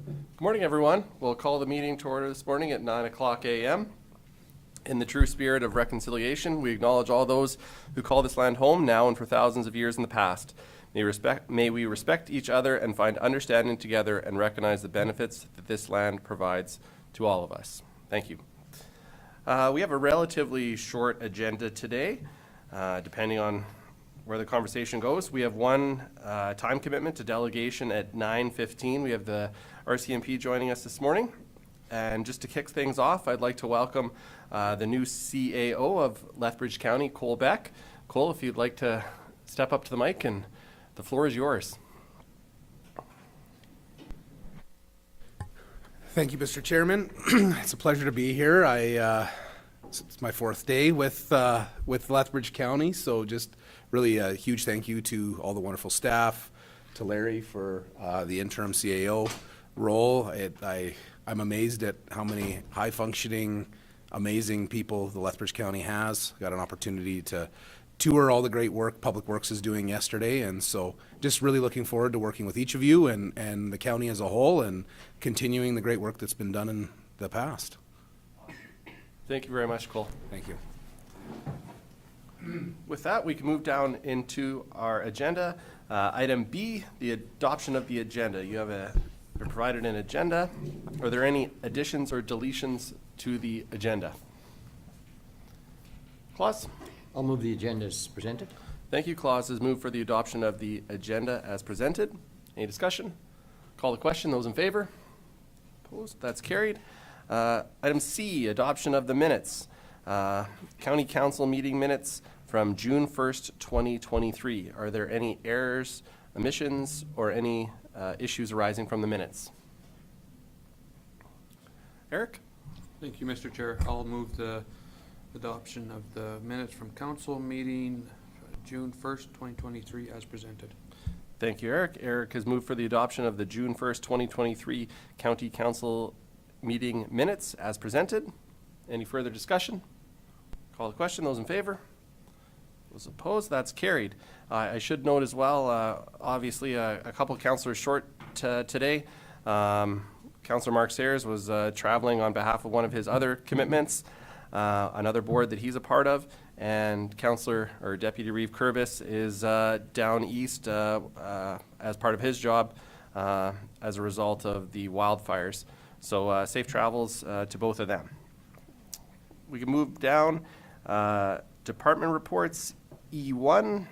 Good morning, everyone. We'll call the meeting to order this morning at 9 o'clock a.m. In the true spirit of reconciliation, we acknowledge all those who call this land home now and for thousands of years in the past. May we respect each other and find understanding together and recognize the benefits that this land provides to all of us. Thank you. We have a relatively short agenda today, depending on where the conversation goes. We have one time commitment to delegation at 9:15. We have the RCMP joining us this morning. And just to kick things off, I'd like to welcome the new CAO of Lethbridge County, Cole Beck. Cole, if you'd like to step up to the mic, and the floor is yours. Thank you, Mr. Chairman. It's a pleasure to be here. It's my fourth day with Lethbridge County, so just really a huge thank you to all the wonderful staff, to Larry for the interim CAO role. I'm amazed at how many high-functioning, amazing people the Lethbridge County has. Got an opportunity to tour all the great work Public Works is doing yesterday, and so just really looking forward to working with each of you and the county as a whole and continuing the great work that's been done in the past. Thank you very much, Cole. Thank you. With that, we can move down into our agenda. Item B, the adoption of the agenda. You're provided an agenda. Are there any additions or deletions to the agenda? Claus? I'll move the agenda as presented. Thank you. Claus has moved for the adoption of the agenda as presented. Any discussion? Call the question. Those in favor? Opposed? That's carried. Item C, adoption of the minutes. County Council meeting minutes from June 1st, 2023. Are there any errors, omissions, or any issues arising from the minutes? Eric? Thank you, Mr. Chair. I'll move the adoption of the minutes from council meeting June 1st, 2023 as presented. Thank you, Eric. Eric has moved for the adoption of the June 1st, 2023 County Council meeting minutes as presented. Any further discussion? Call the question. Those in favor? Those opposed? That's carried. I should note as well, obviously a couple of councillors short today. Councillor Mark Sayers was traveling on behalf of one of his other commitments, another board that he's a part of, and Councillor or Deputy Reeve Curvis is down east as part of his job as a result of the wildfires. So safe travels to both of them. We can move down. Department reports, E1,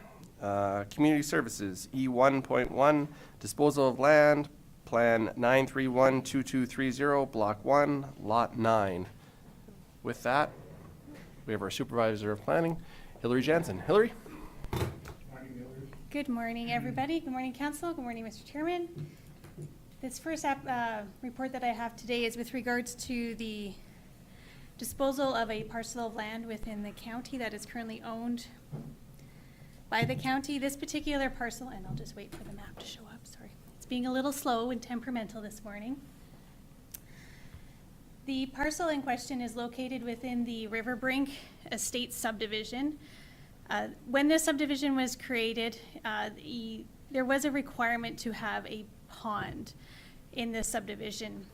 Community Services, E1.1, Disposal of Land, Plan 9312230, Block 1, Lot 9. With that, we have our Supervisor of Planning, Hillary Jansen. Hillary? Good morning, everybody. Good morning, Council. Good morning, Mr. Chairman. This first report that I have today is with regards to the disposal of a parcel of land within the county that is currently owned by the county. This particular parcel, and I'll just wait for the map to show up, sorry. It's being a little slow and temperamental this morning. The parcel in question is located within the Riverbrink Estate subdivision. When this subdivision was created, there was a requirement to have a pond in this subdivision.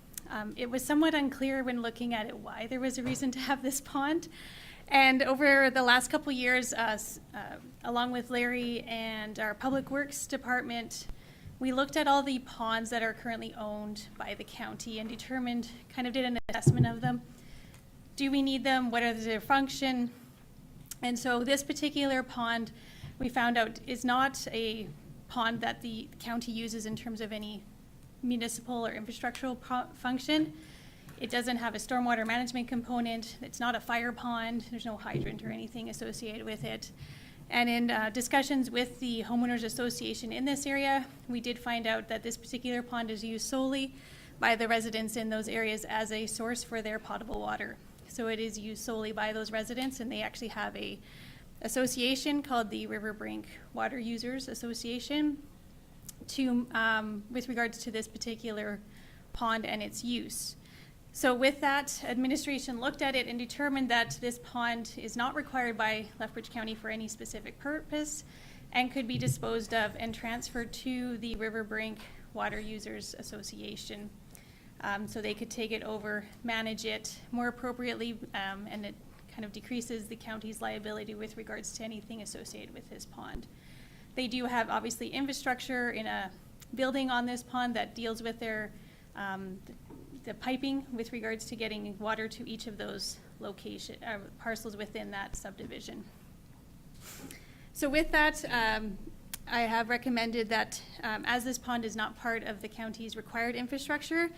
It was somewhat unclear when looking at it why there was a reason to have this pond. And over the last couple years, along with Larry and our Public Works Department, we looked at all the ponds that are currently owned by the county and determined, kind of did an assessment of them. Do we need them? What are their function? And so this particular pond, we found out, is not a pond that the county uses in terms of any municipal or infrastructural function. It doesn't have a stormwater management component. It's not a fire pond. There's no hydrant or anything associated with it. And in discussions with the homeowners association in this area, we did find out that this particular pond is used solely by the residents in those areas as a source for their potable water. So it is used solely by those residents, and they actually have a association called the Riverbrink Water Users Association with regards to this particular pond and its use. So with that, administration looked at it and determined that this pond is not required by Lethbridge County for any specific purpose and could be disposed of and transferred to the Riverbrink Water Users Association. so they could take it over, manage it more appropriately, and it kind of decreases the county's liability with regards to anything associated with this pond. They do have obviously infrastructure in a building on this pond that deals with their the piping with regards to getting water to each of those parcels within that subdivision. So with that, I have recommended that as this pond is not part of the county's required infrastructure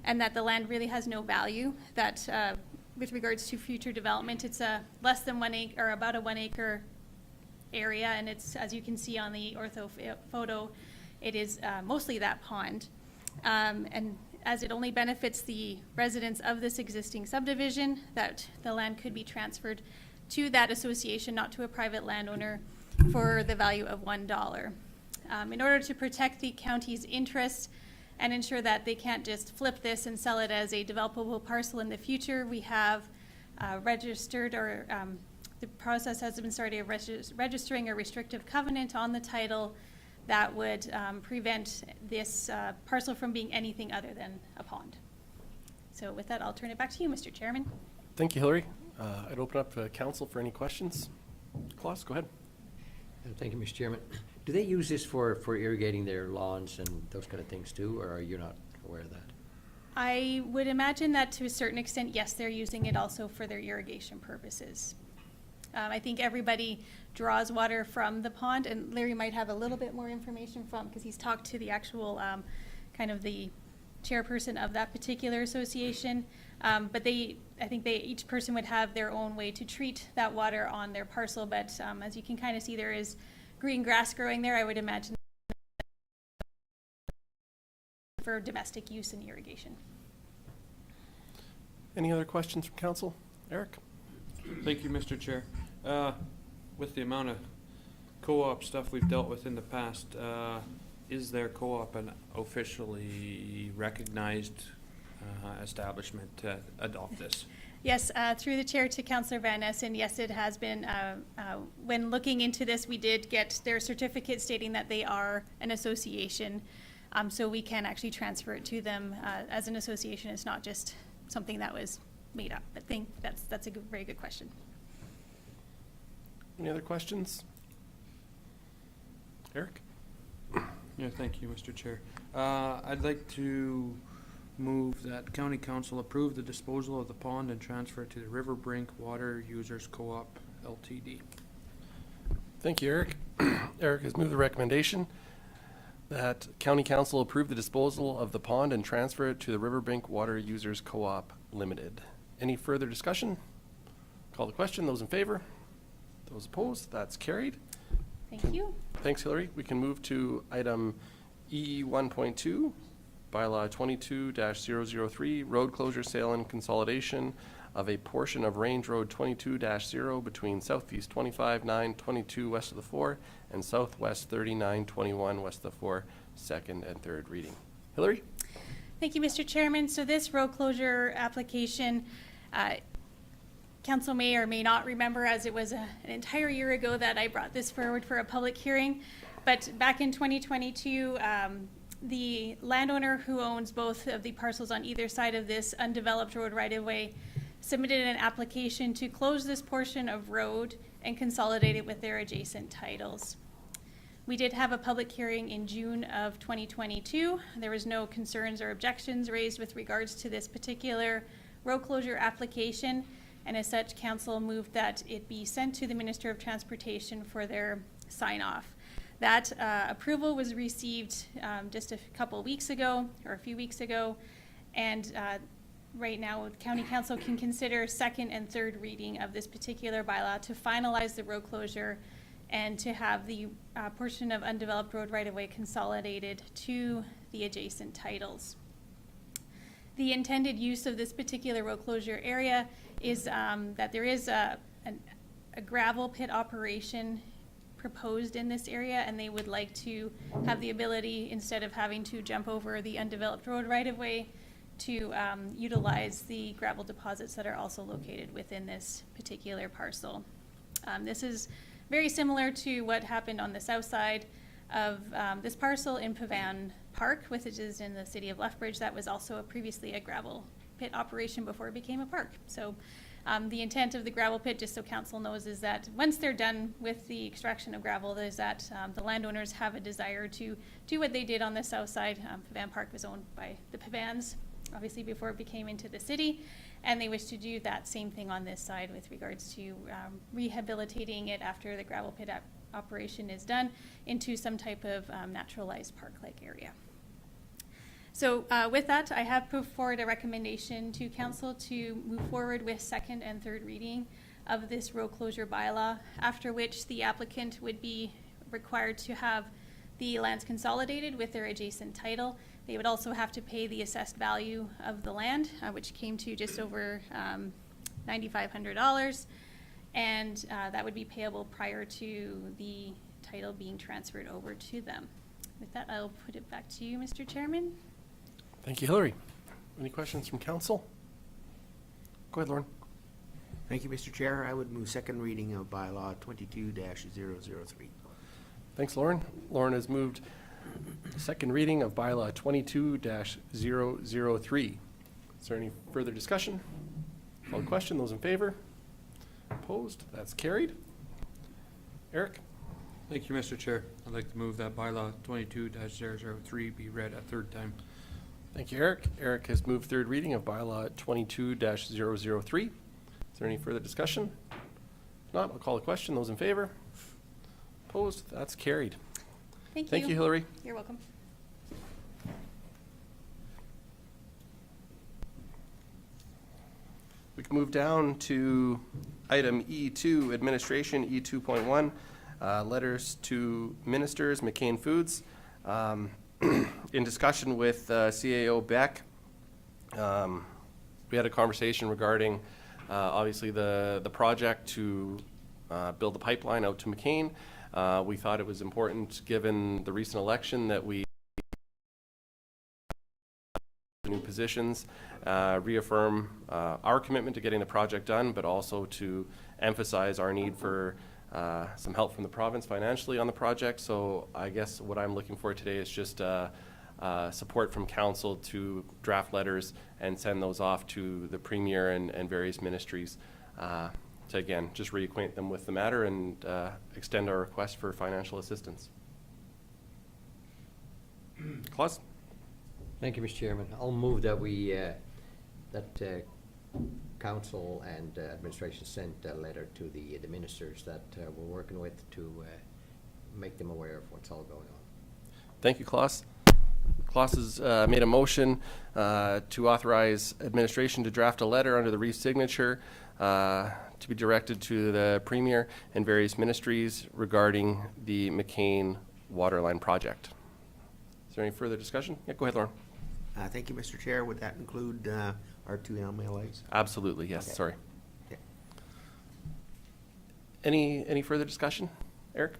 and that the land really has no value, that with regards to future development, it's a less than 1 acre, or about a 1 acre area, and it's, as you can see on the ortho photo, it is mostly that pond. And as it only benefits the residents of this existing subdivision, that the land could be transferred to that association, not to a private landowner, for the value of $1. In order to protect the county's interests and ensure that they can't just flip this and sell it as a developable parcel in the future, we have registered, or the process has been started, registering a restrictive covenant on the title that would prevent this parcel from being anything other than a pond. So with that, I'll turn it back to you, Mr. Chairman. Thank you, Hillary. I'd open up to council for any questions. Klaus, go ahead. Thank you, Mr. Chairman. Do they use this for irrigating their lawns and those kind of things too, or are you not aware of that? I would imagine that to a certain extent, yes, they're using it also for their irrigation purposes. I think everybody draws water from the pond, and Larry might have a little bit more information from, because he's talked to the actual kind of the chairperson of that particular association. But I think each person would have their own way to treat that water on their parcel. But as you can kind of see, there is green grass growing there. I would imagine for domestic use and irrigation. Any other questions from council? Eric? Thank you, Mr. Chair. With the amount of co-op stuff we've dealt with in the past, is their co-op an officially recognized establishment to adopt this? Yes, through the chair to Councillor Van Essen, yes, it has been. When looking into this, we did get their certificate stating that they are an association, so we can actually transfer it to them as an association. It's not just something that was made up. I think that's a very good question. Any other questions? Eric? Yeah, thank you, Mr. Chair. I'd like to move that County Council approve the disposal of the pond and transfer it to the River Brink Water Users Co-op Ltd. Thank you, Eric. Eric has moved the recommendation that County Council approve the disposal of the pond and transfer it to the Riverbank Water Users Co-op Limited. Any further discussion? Call the question. Those in favor? Those opposed? That's carried. Thank you. Thanks, Hillary. We can move to item E 1.2, Bylaw 22-003, road closure, sale, and consolidation of a portion of Range Road 22-0 between Southeast 25-922 west of the 4 and Southwest 39-21 west of the 4, second and third reading. Hillary? Thank you, Mr. Chairman. So this road closure application, Council may or may not remember, as it was an entire year ago that I brought this forward for a public hearing. But back in 2022, the landowner who owns both of the parcels on either side of this undeveloped road right-of-way submitted an application to close this portion of road and consolidate it with their adjacent titles. We did have a public hearing in June of 2022. There was no concerns or objections raised with regards to this particular road closure application, and as such, Council moved that it be sent to the Minister of Transportation for their sign-off. That approval was received just a couple weeks ago, or a few weeks ago, and right now, County Council can consider second and third reading of this particular bylaw to finalize the road closure and to have the portion of undeveloped road right-of-way consolidated to the adjacent titles. The intended use of this particular road closure area is that there is a gravel pit operation proposed in this area, and they would like to have the ability, instead of having to jump over the undeveloped road right-of-way, to utilize the gravel deposits that are also located within this particular parcel. This is very similar to what happened on the south side of this parcel in Pavan Park, which is in the city of Lethbridge. That was also previously a gravel pit operation before it became a park. So the intent of the gravel pit, just so council knows, is that once they're done with the extraction of gravel, is that the landowners have a desire to do what they did on the south side. Pavan Park was owned by the Pavans, obviously, before it became into the city, and they wish to do that same thing on this side with regards to rehabilitating it after the gravel pit operation is done into some type of naturalized park-like area. So with that, I have put forward a recommendation to council to move forward with second and third reading of this road closure bylaw, after which the applicant would be required to have the lands consolidated with their adjacent title. They would also have to pay the assessed value of the land, which came to just over $9,500, and that would be payable prior to the title being transferred over to them. With that, I'll put it back to you, Mr. Chairman. Thank you, Hillary. Any questions from council? Go ahead, Lauren. Thank you, Mr. Chair. I would move second reading of bylaw 22-003. Thanks, Lauren. Lauren has moved second reading of bylaw 22-003. Is there any further discussion? Call the question. Those in favor? Opposed? That's carried. Eric? Thank you, Mr. Chair. I'd like to move that bylaw 22-003 be read a third time. Thank you, Eric. Eric has moved third reading of bylaw 22-003. Is there any further discussion? If not, I'll call the question. Those in favor? Opposed? That's carried. Thank you. Thank you, Hillary. You're welcome. We can move down to item E2, Administration, E2.1, letters to ministers, McCain Foods. In discussion with CAO Beck, we had a conversation regarding obviously the project to build the pipeline out to McCain. We thought it was important, given the recent election, that we new positions, reaffirm our commitment to getting the project done, but also to emphasize our need for some help from the province financially on the project. So I guess what I'm looking for today is just support from council to draft letters and send those off to the Premier and various ministries to, again, just reacquaint them with the matter and extend our request for financial assistance. Claus? Thank you, Mr. Chairman. I'll move that we, that council and administration sent a letter to the ministers that we're working with to make them aware of what's all going on. Thank you, Klaus. Klaus has made a motion to authorize administration to draft a letter under the Reeve signature to be directed to the Premier and various ministries regarding the McCain Waterline project. Is there any further discussion? Yeah, go ahead, Lauren. Thank you, Mr. Chair. Would that include our two MLAs? Absolutely, yes, Okay. sorry. Okay. Any further discussion? Eric?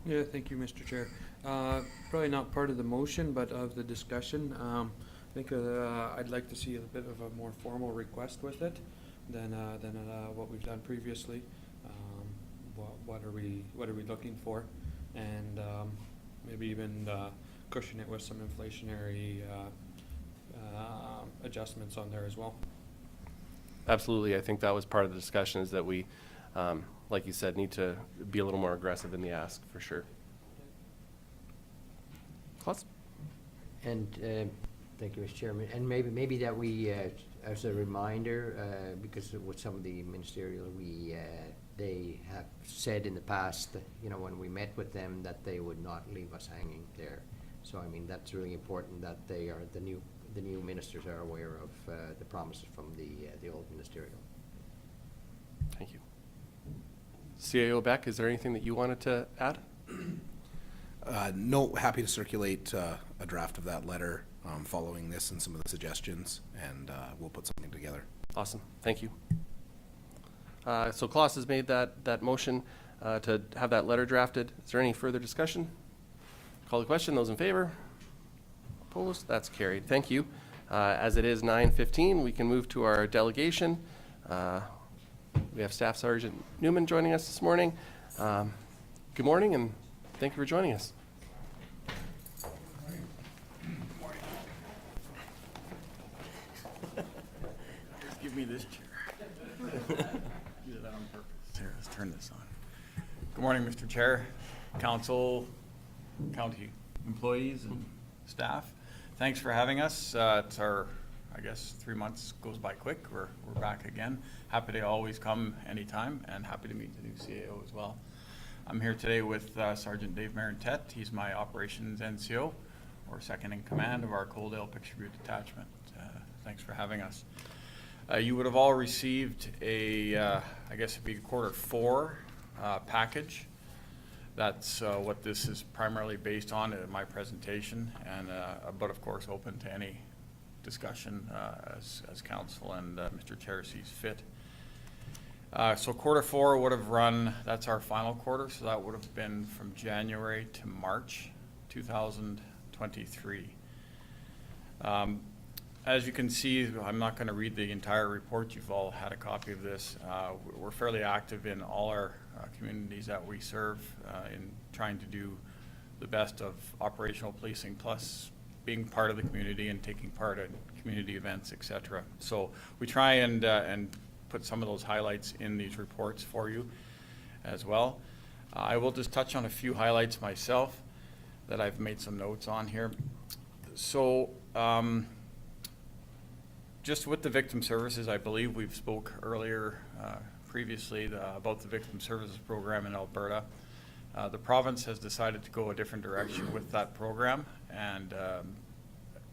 Yeah, thank you, Mr. Chair. Probably not part of the motion, but of the discussion. I think I'd like to see a bit of a more formal request with it than what we've done previously. What are we looking for, and maybe even cushion it with some inflationary adjustments on there as well. Absolutely. I think that was part of the discussion, is that we, like you said, need to be a little more aggressive in the ask, for sure. Klaus? And thank you, Mr. Chairman. And maybe that we, as a reminder, because with some of the ministerial, they have said in the past, that, you know, when we met with them, that they would not leave us hanging there. So I mean, that's really important that they are, the new ministers are aware of the promises from the old ministerial. Thank you. CAO Beck, is there anything that you wanted to add? No, happy to circulate a draft of that letter following this and some of the suggestions, and we'll put something together. Awesome. Thank you. So Klaus has made that motion to have that letter drafted. Is there any further discussion? Call the question. Those in favor? Opposed? That's carried. Thank you. As it is 9:15, we can move to our delegation. We have Staff Sergeant Newman joining us this morning. Good morning, and thank you for joining us. Give me this chair. Do that on purpose. Here, let's turn this on. Good morning, Mr. Chair, council, county employees and staff. Thanks for having us. It's our, I guess, 3 months goes by quick. We're back again. Happy to always come anytime and happy to meet the new CAO as well. I'm here today with Sergeant Dave Marentet. He's my operations NCO, or second in command of our Coaldale Picture Butte Detachment. Thanks for having us. You would have all received a, I guess it'd be Q4 package. That's what this is primarily based on in my presentation, and but of course open to any discussion as council and Mr. Chair sees fit. So Q4 would have run, that's our final quarter, so that would have been from January to March 2023. As you can see, I'm not going to read the entire report. You've all had a copy of this. We're fairly active in all our communities that we serve in trying to do the best of operational policing, plus being part of the community and taking part in community events, etc. So we try and put some of those highlights in these reports for you as well. I will just touch on a few highlights myself that I've made some notes on here. So just with the victim services, I believe we've spoke earlier previously about the victim services program in Alberta. The province has decided to go a different direction with that program, and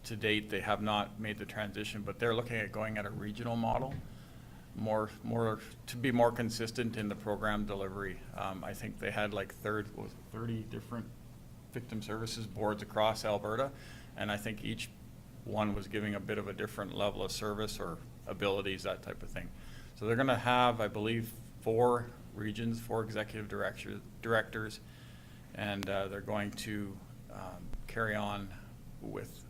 to date they have not made the transition, but they're looking at going at a regional model, more to be more consistent in the program delivery. I think they had like 30 different victim services boards across Alberta, and I think each one was giving a bit of a different level of service or abilities, that type of thing. So they're going to have, I believe, 4 regions, 4 executive directors, and they're going to carry on with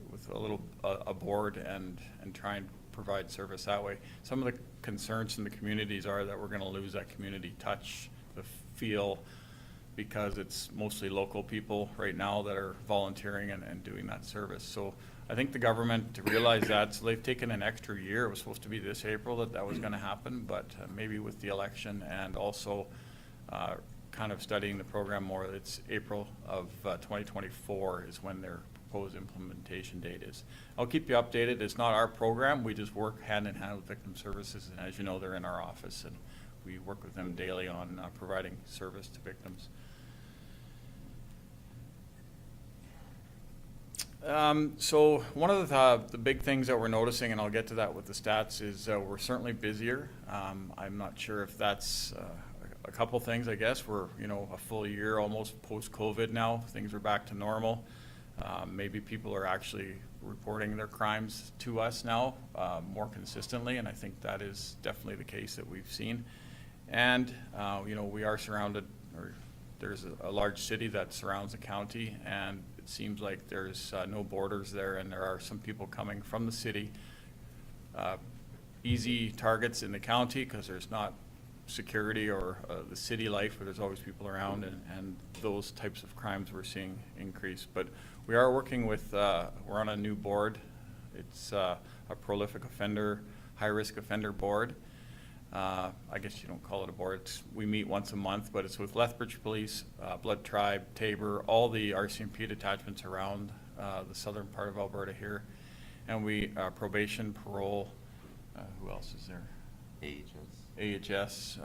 a board and try and provide service that way. Some of the concerns in the communities are that we're going to lose that community touch, the feel, because it's mostly local people right now that are volunteering and doing that service. So I think the government realized that, so they've taken an extra year. It was supposed to be this April that was going to happen, but maybe with the election and also kind of studying the program more, it's April of 2024 is when their proposed implementation date is. I'll keep you updated. It's not our program. We just work hand in hand with victim services, and as you know, they're in our office, and we work with them daily on providing service to victims. So one of the big things that we're noticing, and I'll get to that with the stats, is we're certainly busier. I'm not sure if that's a couple things. I guess we're a full year almost post-COVID now. Things are back to normal. Maybe people are actually reporting their crimes to us now more consistently, and I think that is definitely the case that we've seen. And we are surrounded, or there's a large city that surrounds the county, and it seems like there's no borders there, and there are some people coming from the city. Easy targets in the county because there's not security or the city life where there's always people around, and those types of crimes we're seeing increase. But we are working with, we're on a new board. It's a prolific offender, high-risk offender board. I guess you don't call it a board. We meet once a month, but it's with Lethbridge Police, Blood Tribe, Tabor, all the RCMP detachments around the southern part of Alberta here. And we, probation, parole, who else is there? AHS.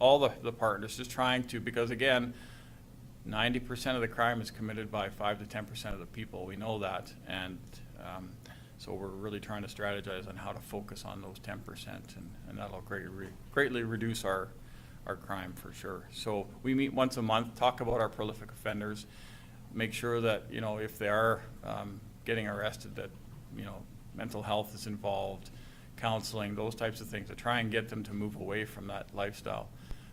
All the partners just trying to, because again, 90% of the crime is committed by 5 to 10% of the people. We know that, and so we're really trying to strategize on how to focus on those 10%, and that'll greatly reduce our crime for sure. So we meet once a month, talk about our prolific offenders, make sure that if they are getting arrested, that mental health is involved, counseling, those types of things, to try and get them to move away from that lifestyle.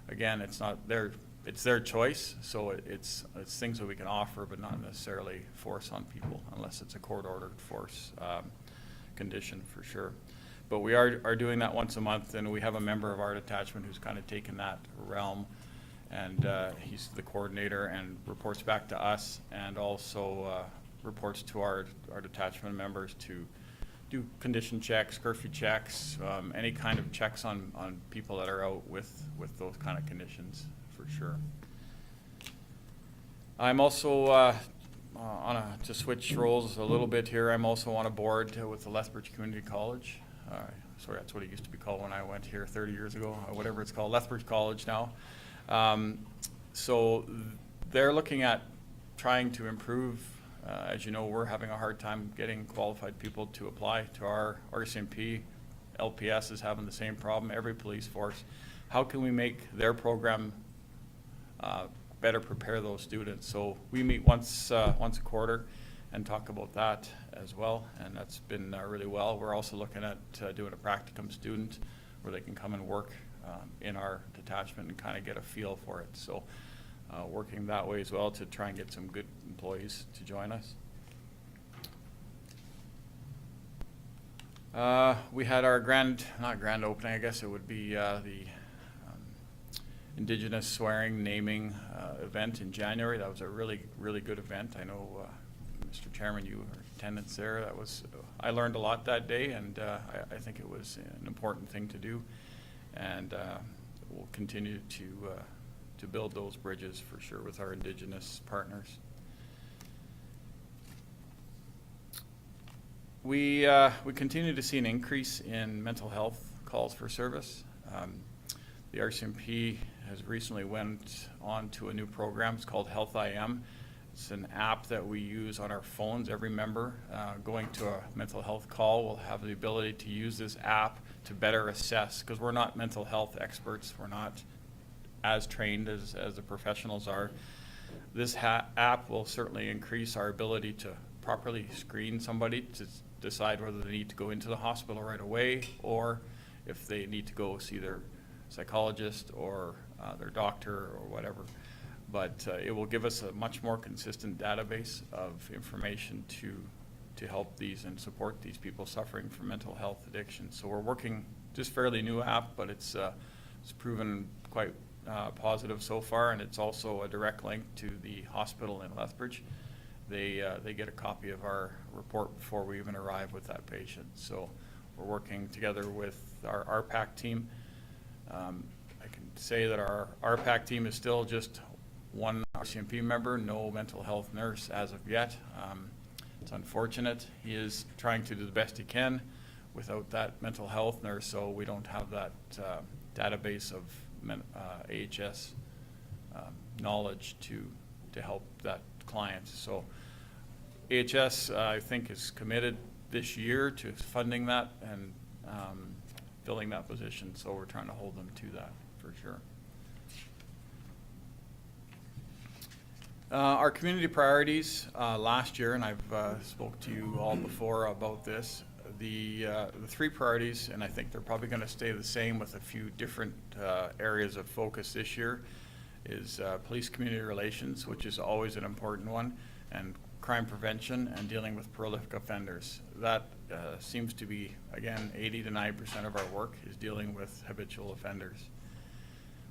Again, it's their choice, so it's things that we can offer, but not necessarily force on people unless it's a court-ordered force condition for sure. But we are doing that once a month, and we have a member of our detachment who's kind of taken that realm, and he's the coordinator and reports back to us, and also reports to our detachment members to do condition checks, curfew checks, any kind of checks on people that are out with those kind of conditions, for sure. I'm also, to switch roles a little bit here, I'm also on a board with the Lethbridge Community College. Sorry, that's what it used to be called when I went here 30 years ago, whatever it's called, Lethbridge College now. So they're looking at trying to improve. As you know, we're having a hard time getting qualified people to apply to our RCMP. LPS is having the same problem, every police force. How can we make their program better prepare those students? So we meet once a quarter and talk about that as well, and that's been really well. We're also looking at doing a practicum student where they can come and work in our detachment and kind of get a feel for it. So working that way as well to try and get some good employees to join us. We had our not grand opening, I guess it would be the Indigenous swearing, naming event in January. That was a really, really good event. I know, Mr. Chairman, you were in attendance there. That was, I learned a lot that day, and I think it was an important thing to do. And we'll continue to build those bridges for sure with our Indigenous partners. We continue to see an increase in mental health calls for service. The RCMP has recently went on to a new program. It's called Health IM. It's an app that we use on our phones. Every member going to a mental health call will have the ability to use this app to better assess, because we're not mental health experts. We're not as trained as the professionals are. This app will certainly increase our ability to properly screen somebody to decide whether they need to go into the hospital right away or if they need to go see their psychologist or their doctor or whatever. But it will give us a much more consistent database of information to help these and support these people suffering from mental health addiction. So we're working, just fairly new app, but it's proven quite positive so far, and it's also a direct link to the hospital in Lethbridge. They get a copy of our report before we even arrive with that patient. So we're working together with our RPAC team. I can say that our RPAC team is still just one RCMP member, no mental health nurse as of yet. It's unfortunate. He is trying to do the best he can without that mental health nurse, so we don't have that database of AHS knowledge to help that client. So AHS, I think, is committed this year to funding that and filling that position, so we're trying to hold them to that for sure. Our community priorities last year, and I've spoke to you all before about this, the 3 priorities, and I think they're probably going to stay the same with a few different areas of focus this year, is police community relations, which is always an important one, and crime prevention and dealing with prolific offenders. That seems to be, again, 80 to 90% of our work is dealing with habitual offenders.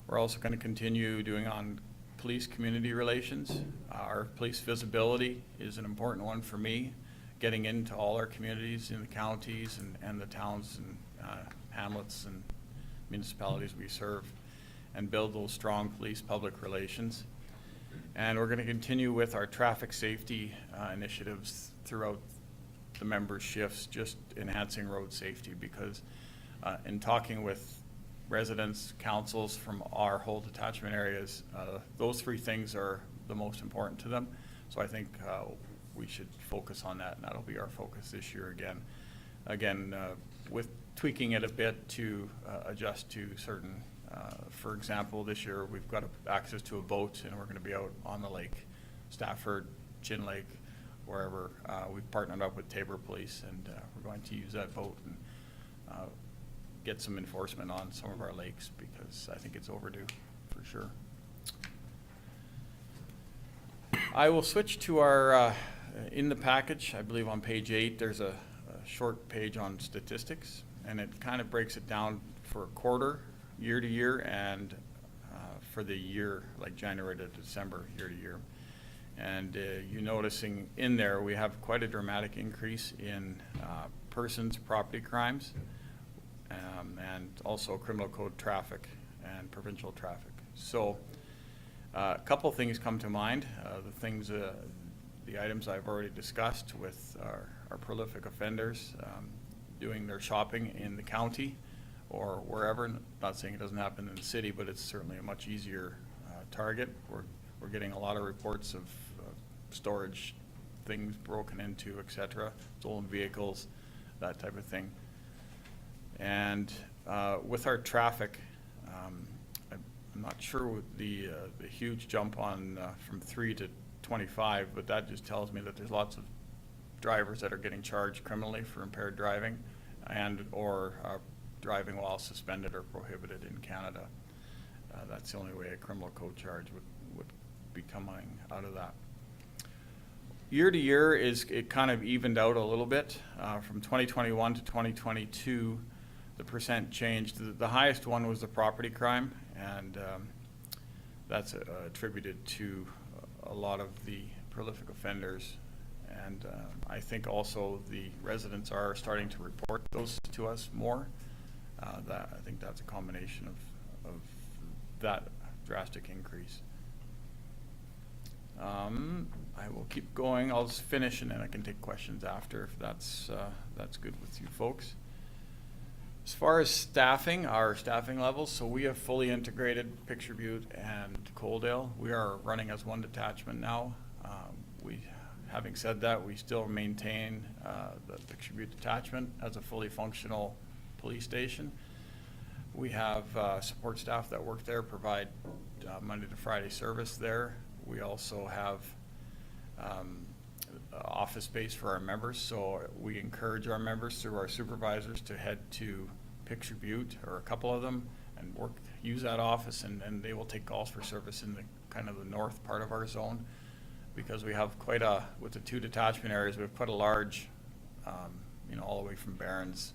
We're also going to continue doing on police community relations. Our police visibility is an important one for me, getting into all our communities in the counties and the towns and hamlets and municipalities we serve, and build those strong police public relations. And we're going to continue with our traffic safety initiatives throughout the members' shifts, just enhancing road safety, because in talking with residents, councils from our whole detachment areas, those 3 things are the most important to them. So I think we should focus on that, and that'll be our focus this year again. Again, with tweaking it a bit to adjust to certain, for example, this year we've got access to a boat, and we're going to be out on the lake, Stafford, Chin Lake, wherever. We've partnered up with Tabor Police, and we're going to use that boat and get some enforcement on some of our lakes, because I think it's overdue for sure. I will switch to our, in the package, I believe on page 8, there's a short page on statistics, and it kind of breaks it down for a quarter, year to year, and for the year, like January to December, year to year. And you're noticing in there we have quite a dramatic increase in persons, property crimes, and also criminal code traffic and provincial traffic. So a couple things come to mind. The items I've already discussed with our prolific offenders doing their shopping in the county or wherever. Not saying it doesn't happen in the city, but it's certainly a much easier target. We're getting a lot of reports of storage things broken into, etc., stolen vehicles, that type of thing. And with our traffic, I'm not sure with the huge jump on from 3 to 25, but that just tells me that there's lots of drivers that are getting charged criminally for impaired driving and or driving while suspended or prohibited in Canada. That's the only way a criminal code charge would be coming out of that. Year to year it kind of evened out a little bit. From 2021 to 2022, the percent changed. The highest one was the property crime, and that's attributed to a lot of the prolific offenders. And I think also the residents are starting to report those to us more. I think that's a combination of that drastic increase. I will keep going. I'll just finish and then I can take questions after if that's good with you folks. As far as staffing, our staffing levels, so we have fully integrated Picture Butte and Coaldale. We are running as one detachment now. Having said that, we still maintain the Picture Butte detachment as a fully functional police station. We have support staff that work there, provide Monday to Friday service there. We also have office space for our members, so we encourage our members through our supervisors to head to Picture Butte, or a couple of them, and use that office, and they will take calls for service in the kind of the north part of our zone, because we have with the 2 detachment areas, we have quite a large, all the way from Barron's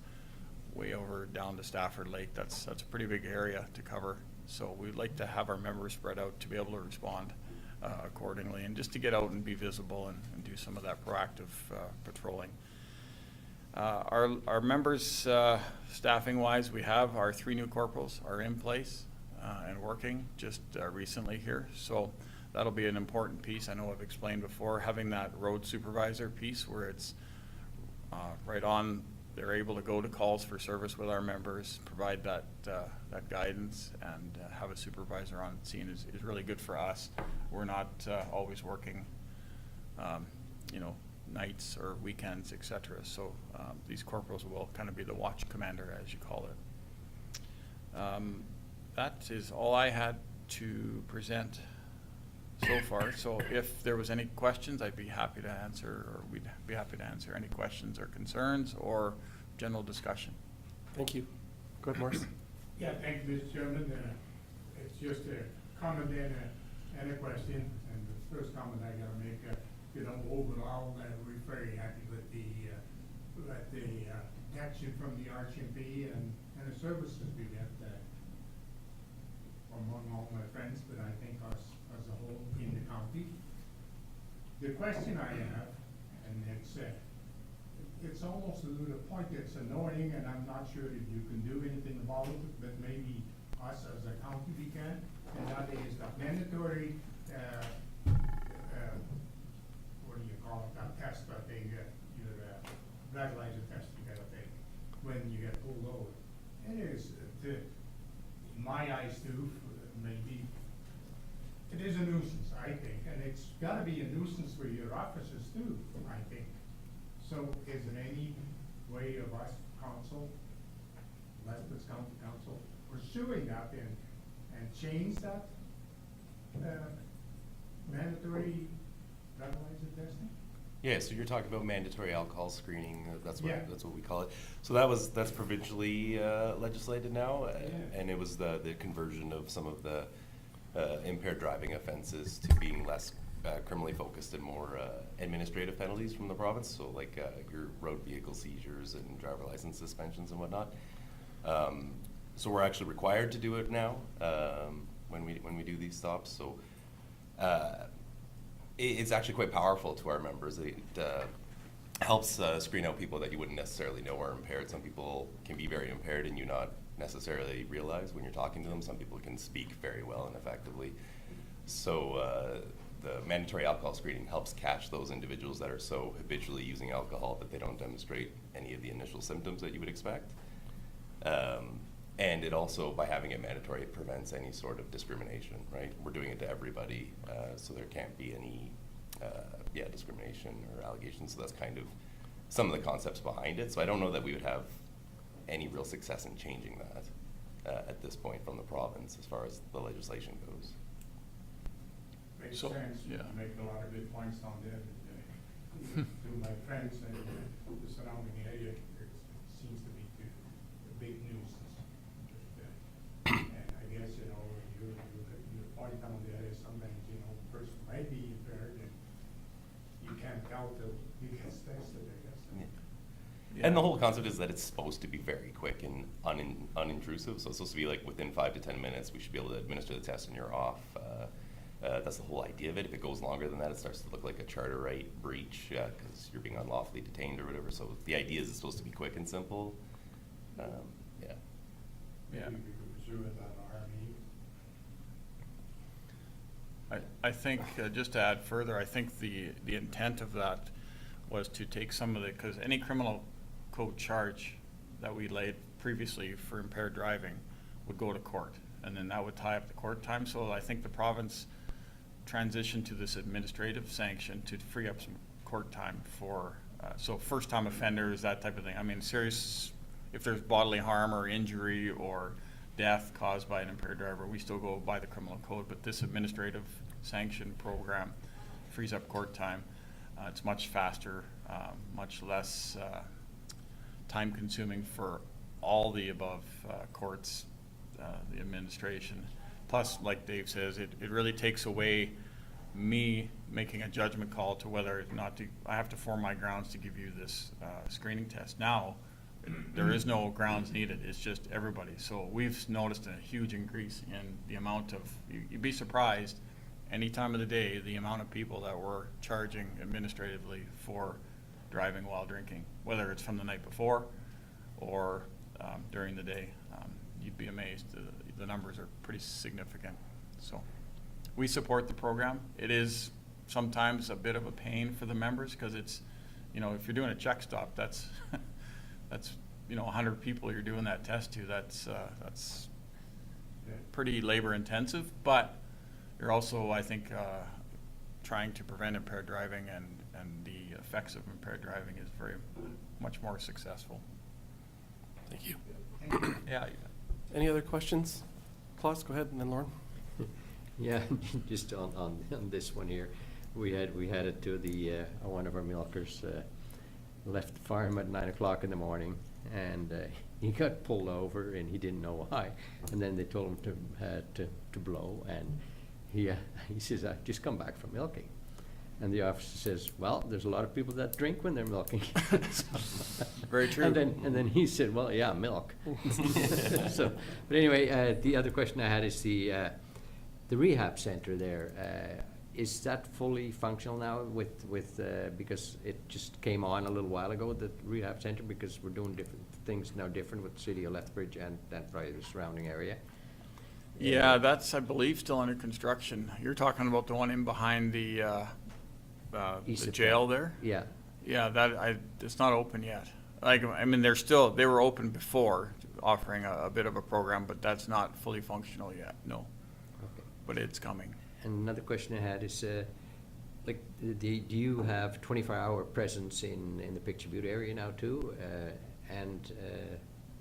way over down to Stafford Lake. That's a pretty big area to cover. So we'd like to have our members spread out to be able to respond accordingly, and just to get out and be visible and do some of that proactive patrolling. Our members, staffing wise, we have our 3 new corporals are in place and working just recently here. So that'll be an important piece. I know I've explained before, having that road supervisor piece where it's right on. They're able to go to calls for service with our members, provide that guidance, and have a supervisor on scene is really good for us. We're not always working, nights or weekends, etc. So these corporals will kind of be the watch commander, as you call it. That is all I had to present so far. So if there was any questions, I'd be happy to answer, or we'd be happy to answer any questions or concerns or general discussion. Thank you. Go ahead, Morris. Yeah, thank you, Mr. Chairman. It's just a comment and a question. And the first comment I gotta make, overall, we're very happy with the action from the RCMP and the services we get among all my friends, but I think us as a whole in the county. The question I have, and it's almost to the point it's annoying, and I'm not sure if you can do anything about it, but maybe us as a county we can, and that is the mandatory, what do you call it, that test that they get, your breathalyzer test you gotta take when you get pulled over. It is, in my eyes too, maybe, it is a nuisance, I think, and it's gotta be a nuisance for your officers too, I think. So is there any way of us, council, Lethbridge County Council, pursuing that and change that mandatory breathalyzer testing? Yeah, so you're talking about mandatory alcohol screening. That's Yeah. what we call it. So that's provincially legislated now, and it was the conversion of some of the impaired driving offenses to being less criminally focused and more administrative penalties from the province. So like your road vehicle seizures and driver license suspensions and whatnot. So we're actually required to do it now when we do these stops. So it's actually quite powerful to our members. helps screen out people that you wouldn't necessarily know are impaired. Some people can be very impaired and you not necessarily realize when you're talking to them. Some people can speak very well and effectively. So the mandatory alcohol screening helps catch those individuals that are so habitually using alcohol that they don't demonstrate any of the initial symptoms that you would expect. And it also, by having it mandatory, it prevents any sort of discrimination, right? We're doing it to everybody, so there can't be any discrimination or allegations. So that's kind of some of the concepts behind it. So I don't know that we would have any real success in changing that at this point from the province as far as the legislation goes. Makes So, sense, you yeah. make a lot of good points on there. To my friends and the surrounding area, it seems to be a big nuisance. And I guess, your point down there is sometimes, a person might be impaired and you can't tell till he gets tested, I guess. Yeah. And the whole concept is that it's supposed to be very quick and unintrusive. So it's supposed to be like within 5 to 10 minutes, we should be able to administer the test and you're off. That's the whole idea of it. If it goes longer than that, it starts to look like a charter right breach because you're being unlawfully detained or whatever. So the idea is it's supposed to be quick and simple. Yeah. Yeah. Maybe we could pursue it on RME. I think, just to add further, I think the intent of that was to take some of the, because any criminal code charge that we laid previously for impaired driving would go to court, and then that would tie up the court time. So I think the province transitioned to this administrative sanction to free up some court time for, so first-time offenders, that type of thing. I mean, serious, if there's bodily harm or injury or death caused by an impaired driver, we still go by the criminal code, but this administrative sanction program frees up court time. It's much faster, much less time-consuming for all the above courts, the administration. Plus, like Dave says, it really takes away me making a judgment call to whether or not to, I have to form my grounds to give you this screening test. Now, there is no grounds needed, it's just everybody. So we've noticed a huge increase in the amount of, you'd be surprised, any time of the day, the amount of people that we're charging administratively for driving while drinking, whether it's from the night before or during the day. You'd be amazed. The numbers are pretty significant. So we support the program. It is sometimes a bit of a pain for the members because it's, if you're doing a check stop, that's 100 people you're doing that test to. That's pretty labor intensive, but you're also, I think, trying to prevent impaired driving, and the effects of impaired driving is very much more successful. Thank you. Yeah. Any other questions? Klaus, go ahead, and then Lauren. Yeah, just on this one here, we had it to the one of our milkers left the farm at 9 o'clock in the morning, and he got pulled over, and he didn't know why. And then they told him to blow, and he says, "I just come back from milking." And the officer says, "Well, there's a lot of people that drink when they're milking." Very true. And then he said, "Well, yeah, milk." So, but anyway, the other question I had is the rehab center there. Is that fully functional now with because it just came on a little while ago, the rehab center, because we're doing different things now, different with the city of Lethbridge and probably the surrounding area? Yeah, that's, I believe, still under construction. You're talking about the one in behind the East of jail town. there? Yeah. Yeah, it's not open yet. They were open before, offering a bit of a program, but that's not fully functional yet, no. Okay. But it's coming. And another question I had is, do you have 24-hour presence in the Picture Butte area now too? And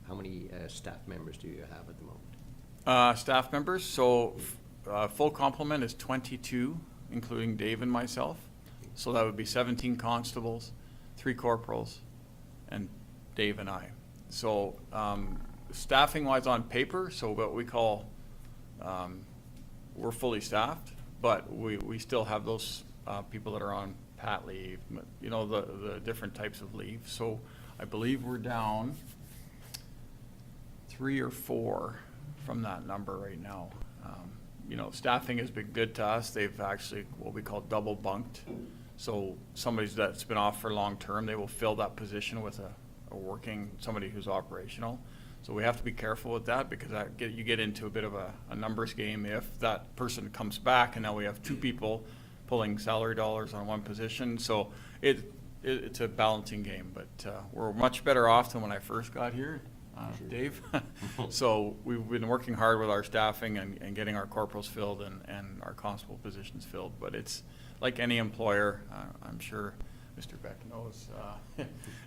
how many staff members do you have at the moment? Staff members, so full complement is 22, including Dave and myself. So that would be 17 constables, 3 corporals, and Dave and I. So staffing-wise on paper, so what we call, we're fully staffed, but we still have those people that are on pat leave, the different types of leave. So I believe we're down 3 or 4 from that number right now. Staffing has been good to us. They've actually what we call double bunked. So somebody that's been off for long term, they will fill that position with a working, somebody who's operational. So we have to be careful with that, because you get into a bit of a numbers game if that person comes back and now we have two people pulling salary dollars on one position. So it's a balancing game, but we're much better off than when I first got here, Dave. So we've been working hard with our staffing and getting our corporals filled and our constable positions filled. But it's like any employer, I'm sure Mr. Beck knows,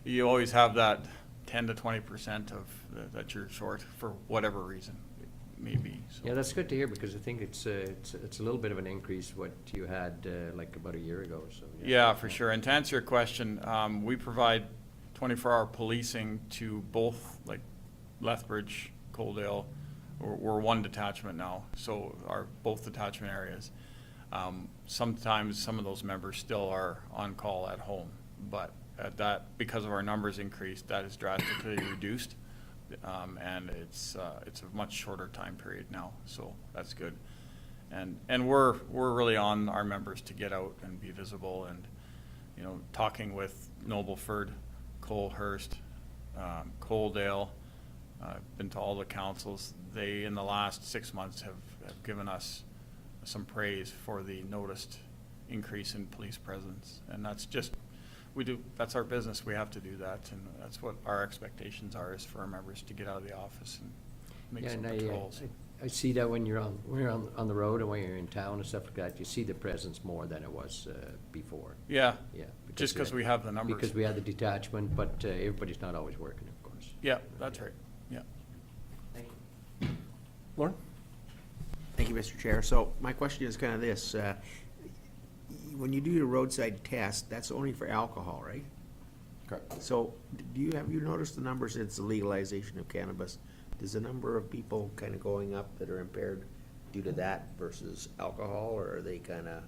you always have that 10 to 20% of that you're short for whatever reason it may be. So. Yeah, that's good to hear, because I think it's a little bit of an increase what you had like about a year ago. So Yeah, for sure. And to answer your question, we provide 24-hour policing to both, like Lethbridge, Coaldale. We're one detachment now, so both detachment areas. Sometimes some of those members still are on call at home, but because of our numbers increased, that is drastically reduced, and it's a much shorter time period now, so that's good. And we're really on our members to get out and be visible, and talking with Nobleford, Colehurst, Coaldale, been to all the councils. They in the last 6 months have given us some praise for the noticed increase in police presence, and that's our business. We have to do that, and that's what our expectations are, is for our members to get out of the office and make some patrols. I see that when you're on the road and when you're in town and stuff like that, you see the presence more than it was before. Yeah, Yeah, just because we have the numbers. Because we had the detachment, but everybody's not always working, of course. Yeah, that's right. Yeah. Thank you. Lauren? Thank you, Mr. Chair. So my question is kind of this. When you do your roadside test, that's only for alcohol, right? Correct. So have you noticed the number since the legalization of cannabis? Does the number of people kind of going up that are impaired due to that versus alcohol, or are they kind of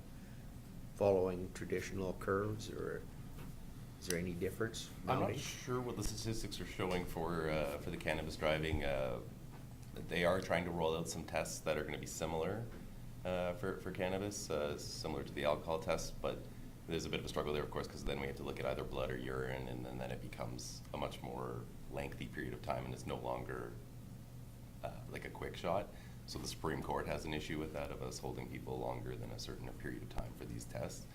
following traditional curves, or is there any difference? I'm not nowadays? sure what the statistics are showing for the cannabis driving. They are trying to roll out some tests that are going to be similar for cannabis, similar to the alcohol test, but there's a bit of a struggle there, of course, because then we have to look at either blood or urine, and then it becomes a much more lengthy period of time, and it's no longer like a quick shot. So the Supreme Court has an issue with that, of us holding people longer than a certain period of time for these tests.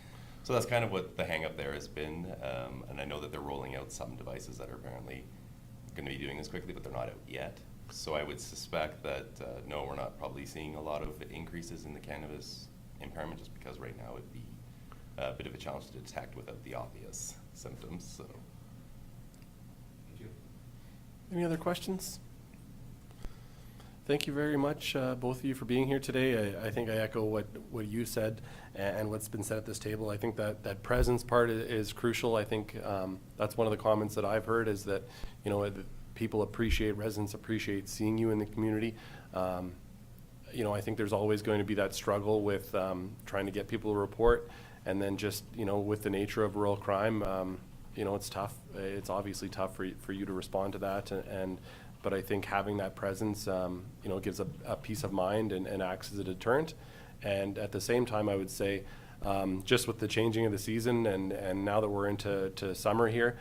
So that's kind of what the hang up there has been, and I know that they're rolling out some devices that are apparently going to be doing this quickly, but they're not out yet. So I would suspect that, no, we're not probably seeing a lot of increases in the cannabis impairment, just because right now it'd be a bit of a challenge to detect without the obvious symptoms, so. Thank you. Any other questions? Thank you very much, both of you, for being here today. I think I echo what you said and what's been said at this table. I think that presence part is crucial. I think that's one of the comments that I've heard, is that, people appreciate, residents appreciate seeing you in the community. I think there's always going to be that struggle with trying to get people to report, and then just, with the nature of rural crime, it's tough. It's obviously tough for you to respond to that, but I think having that presence, gives a peace of mind and acts as a deterrent. And at the same time, I would say, just with the changing of the season and now that we're into summer here,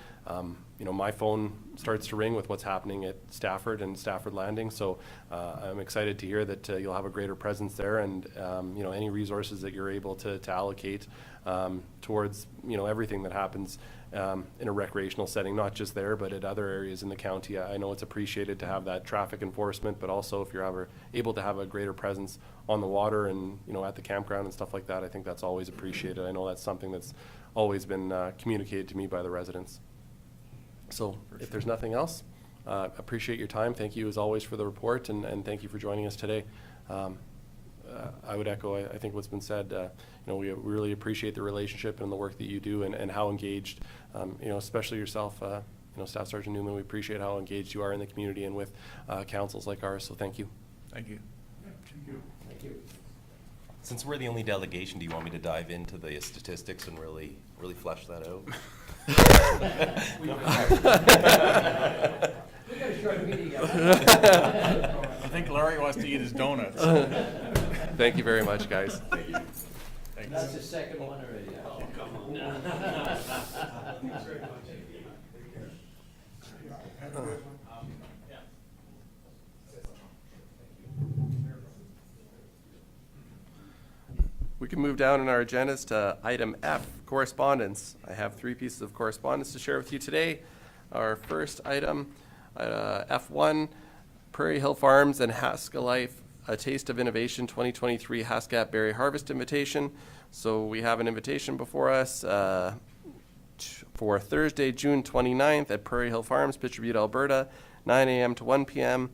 my phone starts to ring with what's happening at Stafford and Stafford Landing. So I'm excited to hear that you'll have a greater presence there, and any resources that you're able to allocate towards everything that happens in a recreational setting, not just there, but at other areas in the county. I know it's appreciated to have that traffic enforcement, but also if you're ever able to have a greater presence on the water and at the campground and stuff like that, I think that's always appreciated. I know that's something that's always been communicated to me by the residents. So if there's nothing else, appreciate your time. Thank you as always for the report, and thank you for joining us today. I would echo, I think, what's been said. We really appreciate the relationship and the work that you do, and how engaged, especially yourself, Staff Sergeant Newman, we appreciate how engaged you are in the community and with councils like ours, so thank you. Thank you. Thank you. Thank you. Since we're the only delegation, do you want me to dive into the statistics and really flesh that out? We got a short meeting. I think Larry wants to eat his donuts. Thank you very much, guys. Thanks. That's the second one already. Oh, come on. We can move down in our agendas to item F, correspondence. I have 3 pieces of correspondence to share with you today. Our first item, F1, Prairie Hill Farms and Haskalife, A Taste of Innovation 2023 Haskap Berry Harvest Invitation. So we have an invitation before us for Thursday, June 29th at Prairie Hill Farms, Pitcher Butte, Alberta, 9 a.m. to 1 p.m.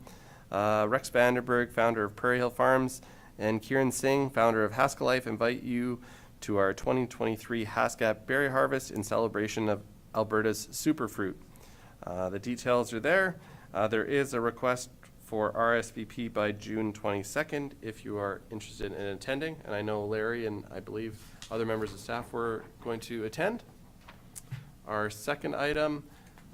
Rex Vanderberg, founder of Prairie Hill Farms, and Kieran Singh, founder of Haskalife, invite you to our 2023 Haskap Berry Harvest in celebration of Alberta's superfruit. The details are there. There is a request for RSVP by June 22nd if you are interested in attending. And I know Larry and I believe other members of staff were going to attend. Our second item,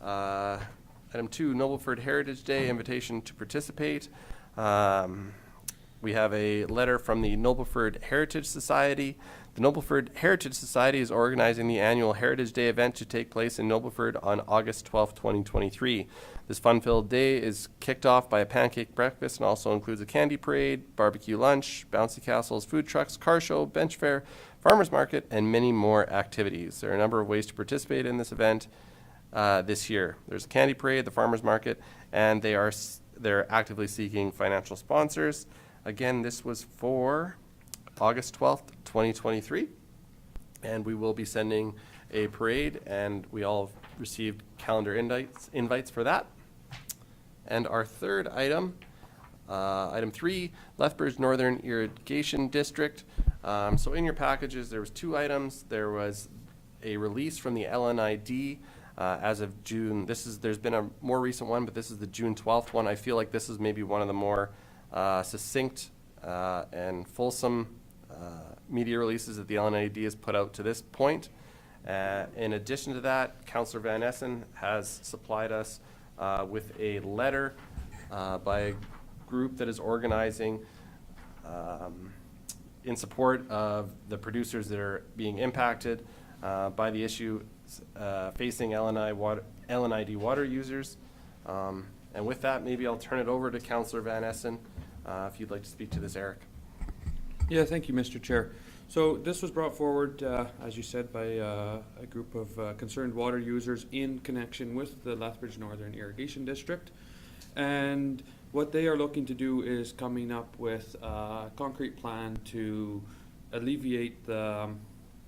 item 2, Nobleford Heritage Day, invitation to participate. We have a letter from the Nobleford Heritage Society. The Nobleford Heritage Society is organizing the annual Heritage Day event to take place in Nobleford on August 12, 2023. This fun-filled day is kicked off by a pancake breakfast and also includes a candy parade, barbecue lunch, bouncy castles, food trucks, car show, bench fair, farmers market, and many more activities. There are a number of ways to participate in this event this year. There's a candy parade, the farmers market, and they're actively seeking financial sponsors. Again, this was for August 12th, 2023, and we will be sending a parade, and we all have received calendar invites for that. And our third item, item 3, Lethbridge Northern Irrigation District. So in your packages, there was 2 items. There was a release from the LNID as of June. There's been a more recent one, but this is the June 12th one. I feel like this is maybe one of the more succinct and fulsome media releases that the LNID has put out to this point. In addition to that, Councillor Van Essen has supplied us with a letter by a group that is organizing in support of the producers that are being impacted by the issue facing LNID water users. And with that, maybe I'll turn it over to Councillor Van Essen if you'd like to speak to this, Eric. Yeah, thank you, Mr. Chair. So this was brought forward, as you said, by a group of concerned water users in connection with the Lethbridge Northern Irrigation District. And what they are looking to do is coming up with a concrete plan to alleviate the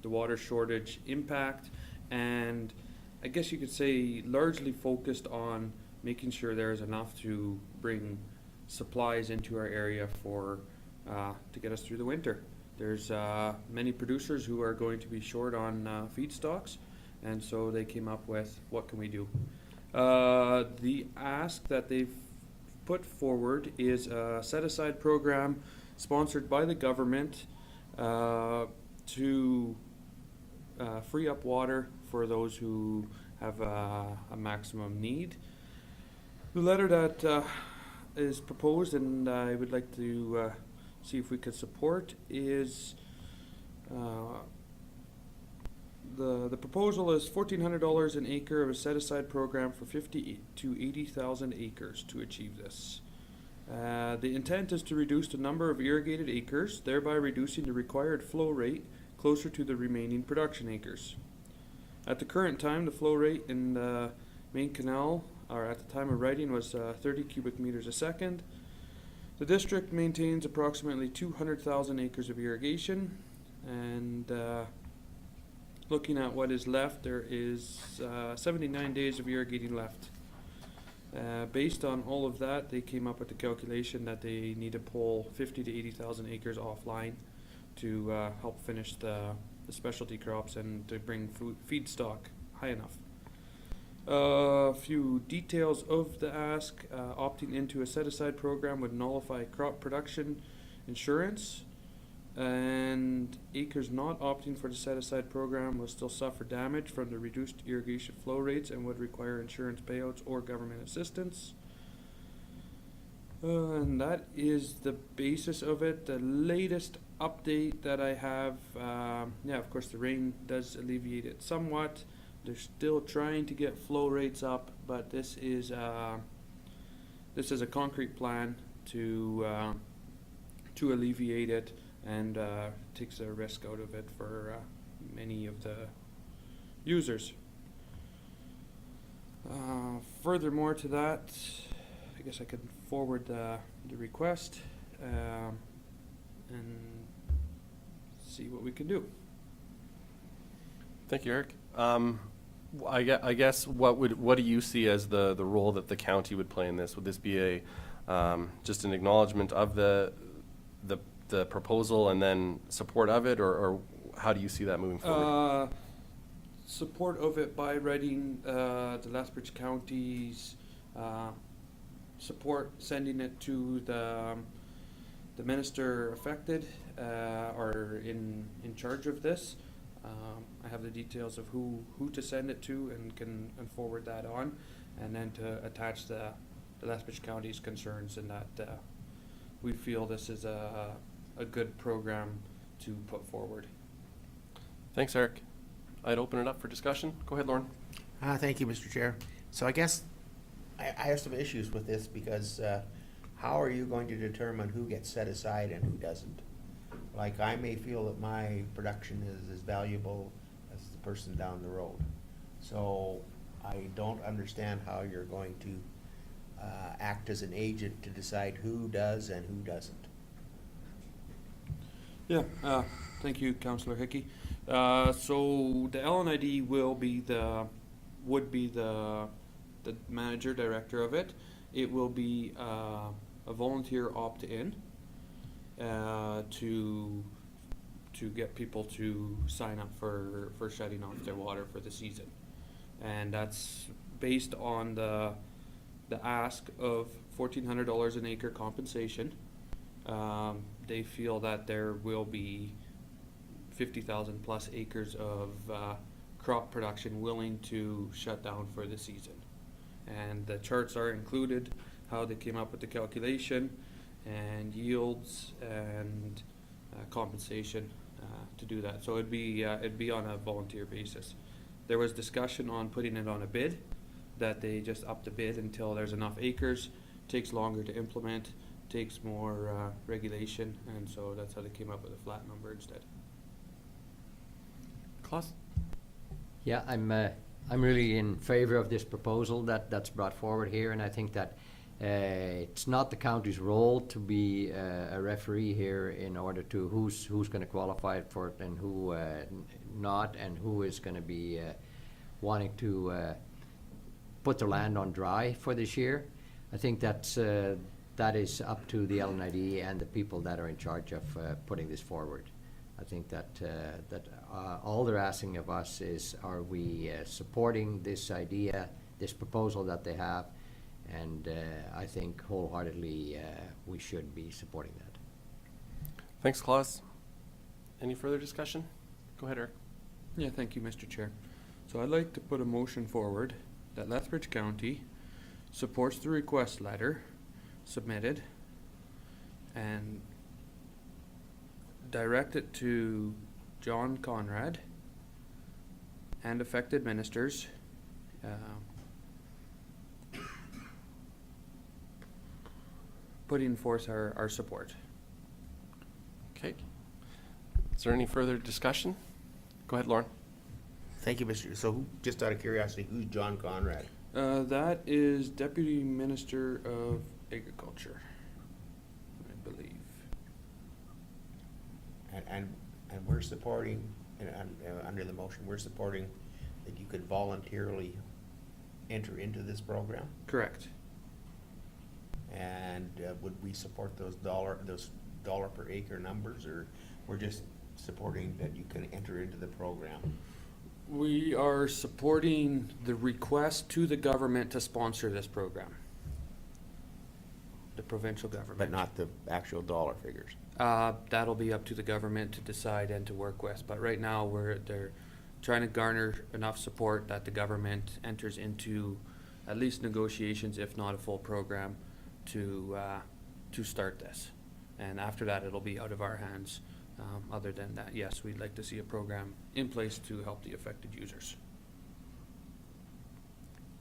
water shortage impact, and I guess you could say largely focused on making sure there is enough to bring supplies into our area for to get us through the winter. There's many producers who are going to be short on feedstocks, and so they came up with, what can we do? The ask that they've put forward is a set-aside program sponsored by the government to free up water for those who have a maximum need. The letter that is proposed, and I would like to see if we could support, is the proposal is $1,400 an acre of a set-aside program for 50 to 80,000 acres to achieve this. The intent is to reduce the number of irrigated acres, thereby reducing the required flow rate closer to the remaining production acres. At the current time, the flow rate in the main canal, or at the time of writing, was 30 cubic meters a second. The district maintains approximately 200,000 acres of irrigation, and looking at what is left, there is 79 days of irrigating left. Based on all of that, they came up with the calculation that they need to pull 50 to 80,000 acres offline to help finish the specialty crops and to bring feedstock high enough. A few details of the ask. Opting into a set-aside program would nullify crop production insurance, and acres not opting for the set-aside program will still suffer damage from the reduced irrigation flow rates and would require insurance payouts or government assistance. And that is the basis of it. The latest update that I have, yeah, of course, the rain does alleviate it somewhat. They're still trying to get flow rates up, but this is a concrete plan to alleviate it and takes the risk out of it for many of the users. Furthermore to that, I guess I could forward the request and see what we can do. Thank you, Eric. I guess what do you see as the role that the county would play in this? Would this be a just an acknowledgement of the proposal and then support of it, or how do you see that moving forward? Support of it by writing the Lethbridge County's support, sending it to the minister affected or in charge of this. I have the details of who to send it to and can forward that on, and then to attach the Lethbridge County's concerns, and that we feel this is a good program to put forward. Thanks, Eric. I'd open it up for discussion. Go ahead, Lauren. Thank you, Mr. Chair. So I guess I have some issues with this because how are you going to determine who gets set aside and who doesn't? Like, I may feel that my production is as valuable as the person down the road. So I don't understand how you're going to act as an agent to decide who does and who doesn't. Yeah, thank you, Councillor Hickey. So the LNID would be the manager director of it. It will be a volunteer opt-in to get people to sign up for shutting off their water for the season, and that's based on the ask of $1,400 an acre compensation. They feel that there will be 50,000 plus acres of crop production willing to shut down for the season. And the charts are included, how they came up with the calculation and yields and compensation to do that. So it'd be on a volunteer basis. There was discussion on putting it on a bid, that they just up the bid until there's enough acres, takes longer to implement, takes more regulation, and so that's how they came up with a flat number instead. Klaus? Yeah, I'm really in favor of this proposal that's brought forward here, and I think that it's not the county's role to be a referee here in order to who's going to qualify for it and who not, and who is going to be wanting to put their land on dry for this year. I think that is up to the LNID and the people that are in charge of putting this forward. I think that all they're asking of us is, are we supporting this idea, this proposal that they have, and I think wholeheartedly we should be supporting that. Thanks, Klaus. Any further discussion? Go ahead, Eric. Yeah, thank you, Mr. Chair. So I'd like to put a motion forward that Lethbridge County supports the request letter submitted and direct it to John Conrad and affected ministers putting forth our support. Okay. Is there any further discussion? Go ahead, Lauren. Thank you, Mr. So just out of curiosity, who's John Conrad? That is Deputy Minister of Agriculture, I believe. And we're supporting, and under the motion, we're supporting that you could voluntarily enter into this program? Correct. And would we support those dollar per acre numbers, or we're just supporting that you can enter into the program? We are supporting the request to the government to sponsor this program. The provincial government. But not the actual dollar figures? That'll be up to the government to decide and to work with. But right now, they're trying to garner enough support that the government enters into at least negotiations, if not a full program, to to start this. And after that, it'll be out of our hands. Other than that, yes, we'd like to see a program in place to help the affected users.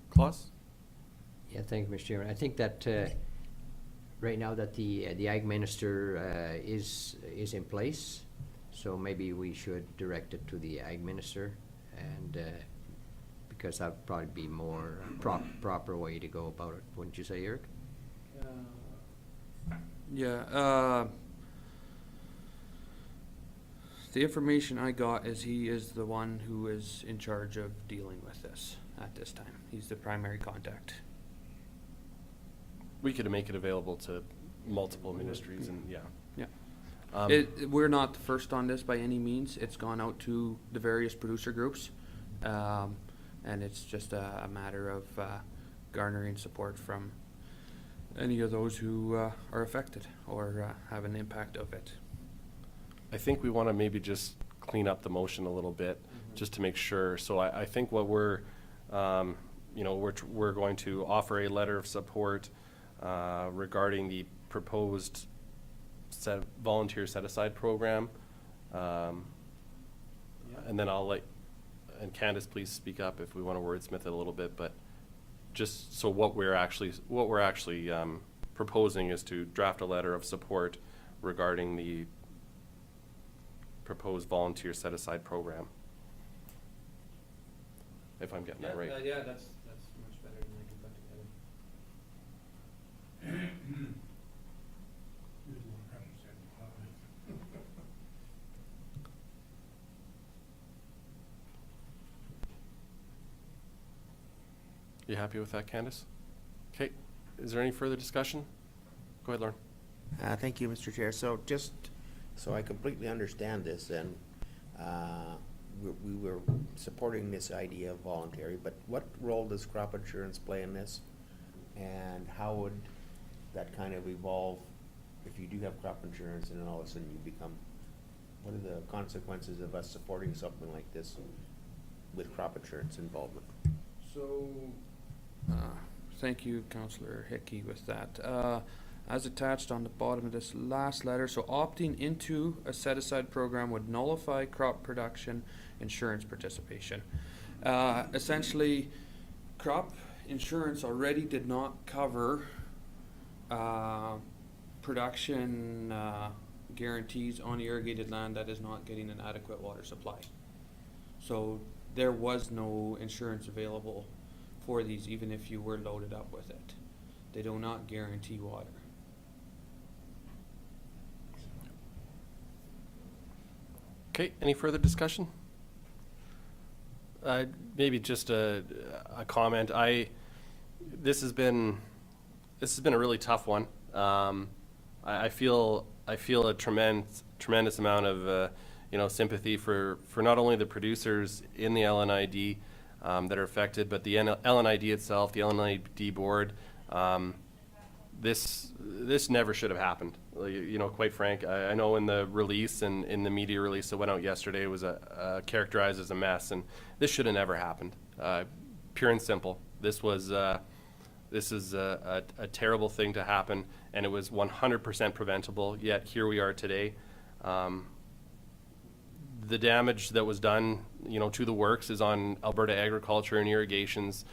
Claus? Yeah, thank you, Mr. Chairman. I think that right now that the Ag Minister is in place, so maybe we should direct it to the Ag Minister, and because that would probably be more proper way to go about it, wouldn't you say, Eric? Yeah, the information I got is he is the one who is in charge of dealing with this at this time. He's the primary contact. We could make it available to multiple ministries and, yeah. Yeah. We're not the first on this by any means. It's gone out to the various producer groups. And it's just a matter of garnering support from any of those who are affected or have an impact of it. I think we want to maybe just clean up the motion a little bit, just to make sure. So I think what we're going to offer a letter of support regarding the proposed volunteer set-aside program. And then and Candace, please speak up if we want to wordsmith it a little bit, but just so what we're actually proposing is to draft a letter of support regarding the proposed volunteer set-aside program. If I'm getting that right. Yeah, that's much better than I can put together. You're the one coming, said, You happy with that, Candace? Okay, is there any further discussion? Go ahead, Lauren. Thank you, Mr. Chair. So just, so I completely understand this, and we were supporting this idea of voluntary, but what role does crop insurance play in this? And how would that kind of evolve if you do have crop insurance and then all of a sudden you become, what are the consequences of us supporting something like this with crop insurance involvement? So, thank you, Councillor Hickey, with that. As attached on the bottom of this last letter, so opting into a set-aside program would nullify crop production insurance participation. Essentially, crop insurance already did not cover production guarantees on irrigated land that is not getting an adequate water supply. So there was no insurance available for these, even if you were loaded up with it. They do not guarantee water. Okay, any further discussion? Maybe just a comment. This has been a really tough one. I feel a tremendous amount of sympathy for not only the producers in the LNID that are affected, but the LNID itself, the LNID board. This never should have happened. Quite frank, I know in the release and in the media release that went out yesterday, it was characterized as a mess, and this should have never happened. Pure and simple. This is a terrible thing to happen, and it was 100% preventable. Yet here we are today. The damage that was done, to the works is on Alberta Agriculture and Irrigation's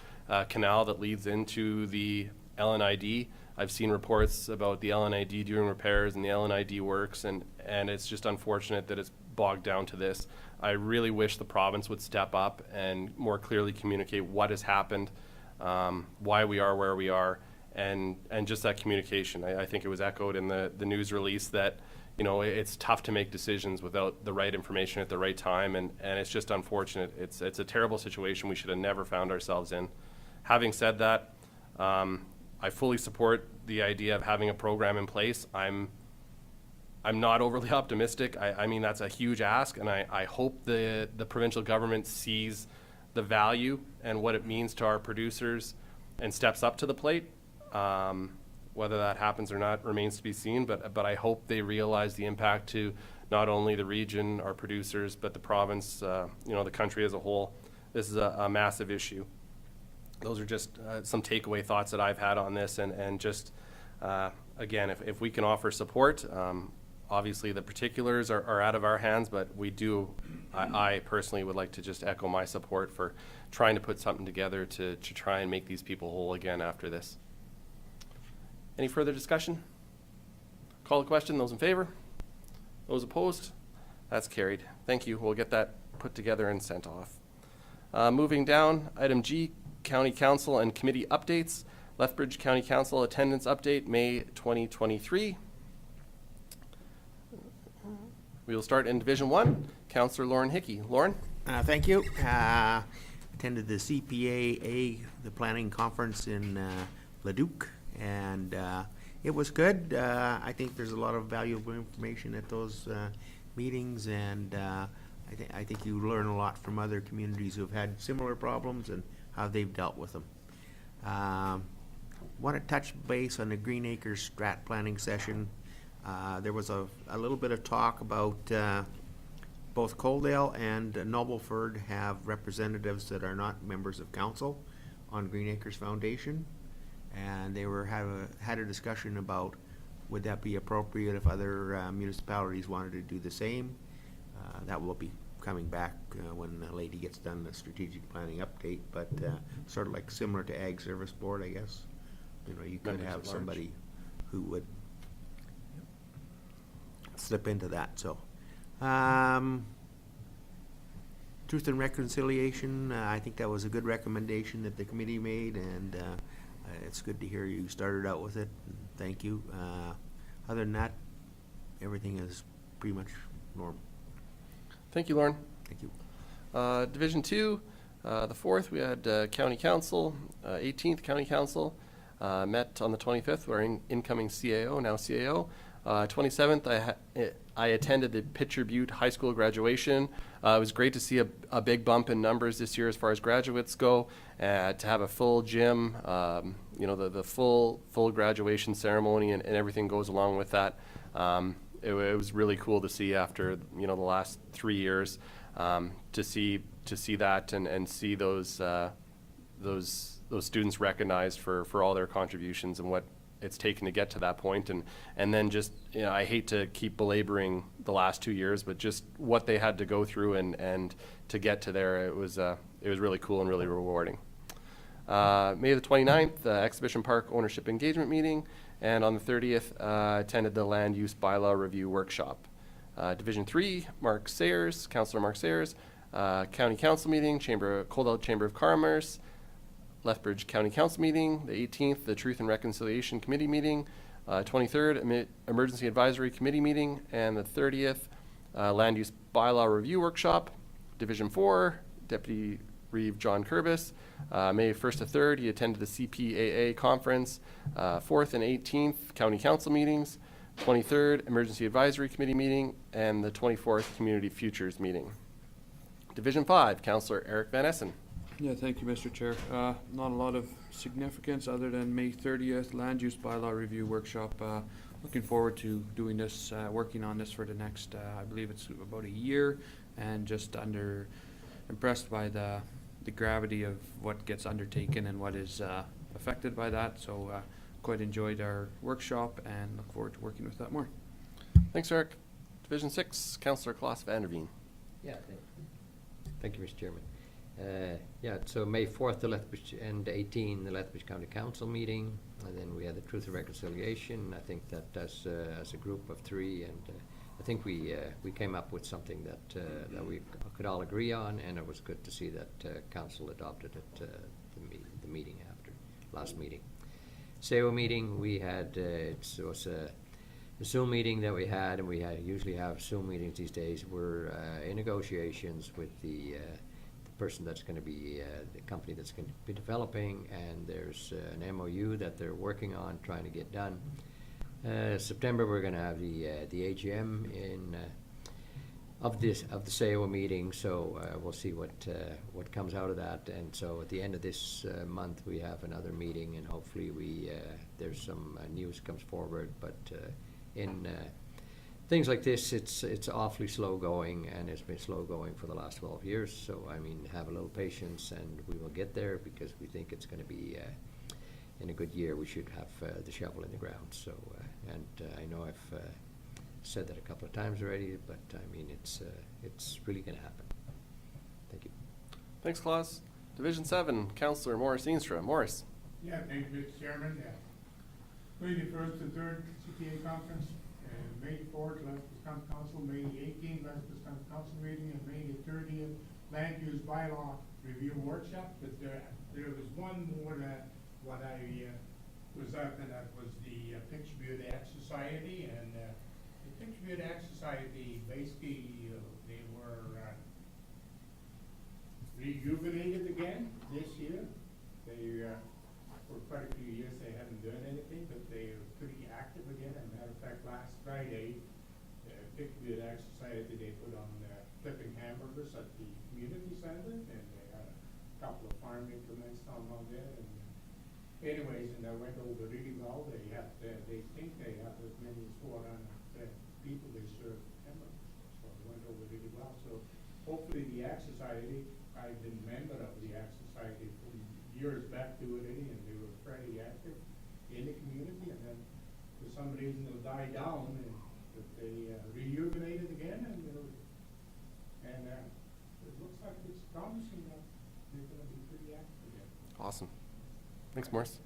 canal that leads into the LNID. I've seen reports about the LNID doing repairs and the LNID works, and it's just unfortunate that it's bogged down to this. I really wish the province would step up and more clearly communicate what has happened, why we are where we are, and just that communication. I think it was echoed in the news release that it's tough to make decisions without the right information at the right time, and it's just unfortunate. It's a terrible situation we should have never found ourselves in. Having said that, I fully support the idea of having a program in place. I'm not overly optimistic. I mean, that's a huge ask, and I hope the provincial government sees the value and what it means to our producers and steps up to the plate. Whether that happens or not remains to be seen, but I hope they realize the impact to not only the region, our producers, but the province, the country as a whole. This is a massive issue. Those are just some takeaway thoughts that I've had on this, and just again, if we can offer support, obviously the particulars are out of our hands, but we do, I personally would like to just echo my support for trying to put something together to try and make these people whole again after this. Any further discussion? Call the question. Those in favor? Those opposed? That's carried. Thank you. We'll get that put together and sent off. Moving down, item G, County Council and Committee updates. Lethbridge County Council attendance update, May 2023. We will start in Division 1. Councillor Lauren Hickey. Lauren? Thank you. Attended the CPAA, the planning conference in Leduc, and it was good. I think there's a lot of valuable information at those meetings, and I think you learn a lot from other communities who've had similar problems and how they've dealt with them. Want to touch base on the Green Acres strat planning session. There was a little bit of talk about both Coaldale and Nobleford have representatives that are not members of council on Green Acres Foundation, and they were had a discussion about would that be appropriate if other municipalities wanted to do the same. That will be coming back when the lady gets done the strategic planning update, but sort of like similar to Ag Service Board, I guess. You know, you could Members have at large. somebody who would slip into that. So, Truth and Reconciliation, I think that was a good recommendation that the committee made, and it's good to hear you started out with it. Thank you. Other than that, everything is pretty much normal. Thank you, Lauren. Thank you. Division 2, the 4th, we had County Council, 18th County Council, met on the 25th, our incoming CAO, now CAO. 27th, I attended the Pitcher Butte High School graduation. It was great to see a big bump in numbers this year as far as graduates go, to have a full gym, you know, the full graduation ceremony and everything goes along with that. It was really cool to see after, you know, the last 3 years, to see that and see those students recognized for all their contributions and what it's taken to get to that point, and then just, you know, I hate to keep belaboring the last 2 years, but just what they had to go through and to get to there, it was really cool and really rewarding. May the 29th, the Exhibition Park Ownership Engagement Meeting, and on the 30th, attended the Land Use Bylaw Review Workshop. Division 3, Mark Sayers, Councillor Mark Sayers, County Council Meeting, Coaldale Chamber of Commerce, Lethbridge County Council Meeting, the 18th, the Truth and Reconciliation Committee Meeting, 23rd, Emergency Advisory Committee Meeting, and the 30th, Land Use Bylaw Review Workshop. Division 4, Deputy Reeve John Curbis, May 1st to 3rd, he attended the CPAA conference, 4th and 18th, County Council meetings, 23rd, Emergency Advisory Committee meeting, and the 24th, Community Futures meeting. Division 5, Councillor Eric Van Essen. Yeah, thank you, Mr. Chair. Not a lot of significance other than May 30th, Land Use Bylaw Review Workshop. Looking forward to doing this, working on this for the next, I believe it's about a year, and just impressed by the gravity of what gets undertaken and what is affected by that. So quite enjoyed our workshop and look forward to working with that more. Thanks, Eric. Division 6, Councillor Klaas van der Veen. Yeah, thank you, Mr. Chairman. Yeah, so May 4th, the Lethbridge, and 18, the Lethbridge County Council meeting, and then we had the Truth and Reconciliation. I think that as a group of 3, and I think we came up with something that we could all agree on, and it was good to see that council adopted it the meeting after last meeting. SAO meeting, we had it was a Zoom meeting that we had, and we usually have Zoom meetings these days. We're in negotiations with the person that's going to be the company that's going to be developing, and there's an MOU that they're working on trying to get done. September we're going to have the AGM of the SAO meeting, so we'll see what comes out of that. And so at the end of this month we have another meeting, and hopefully there's some news comes forward. But in things like this, it's awfully slow going, and it's been slow going for the last 12 years. So I mean, have a little patience, and we will get there, because we think it's going to be in a good year. We should have the shovel in the ground. So And I know I've said that a couple of times already, but I mean, it's really gonna happen. Thank you. Thanks, Claus. Division 7, Councillor Morris Eenstra. Morris. Yeah, thank you, Mr. Chairman. May the first and third CPA conference, May 4th, Lethbridge County Council, May 18th, Lethbridge County Council meeting, and May 30th, Land Use Bylaw Review Workshop. But there was one more that what I was at, and that was the Picture Beauty Act Society. And the Picture Beauty Act Society, basically, they were rejuvenated again this year. They for quite a few years they haven't done anything, but they are pretty active again. As a matter of fact, last Friday, Picture Beauty Act Society, they put on flipping hamburgers at the community center, and they had a couple of farm implements down there. And anyways, and that went over really well. They think they have as many as 400 people they serve hamburgers, so it went over really well. So hopefully the Act Society, I've been a member of the Act Society from years back to it, and they were fairly active in the community, and then for some reason it'll die down, and that they rejuvenated again, and it looks like it's promising that they're going to be pretty active again. Awesome. Thanks, Morris.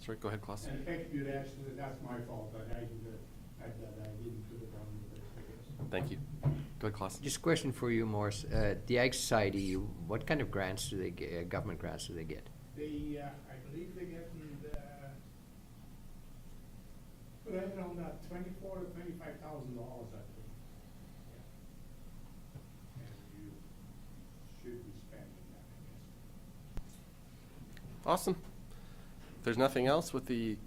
Sorry, go ahead, Claus. And thank you, that's my fault, that I didn't put it on the list, I guess. Thank you. Go ahead, Claus. Just a question for you, Morris. The Ag Society, what kind of grants do they get, government grants do they get? They, I believe they get right around that $24,000 to $25,000, I think. Yeah. And you should be spending that, I guess. Awesome. If there's nothing else with the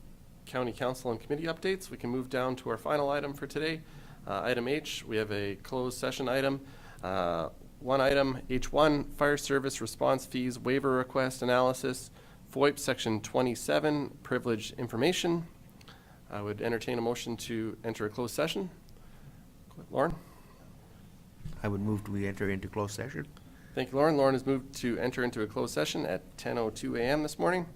county council and committee updates, we can move down to our final item for today. Item H, we have a closed session item. One item, H1, fire service response fees waiver request analysis, FOIP section 27, privileged information. I would entertain a motion to enter a closed session. Lauren? I would move we enter into closed session. Thank you, Lauren. Lauren has moved to enter into a closed session at 10:02 a.m. this morning.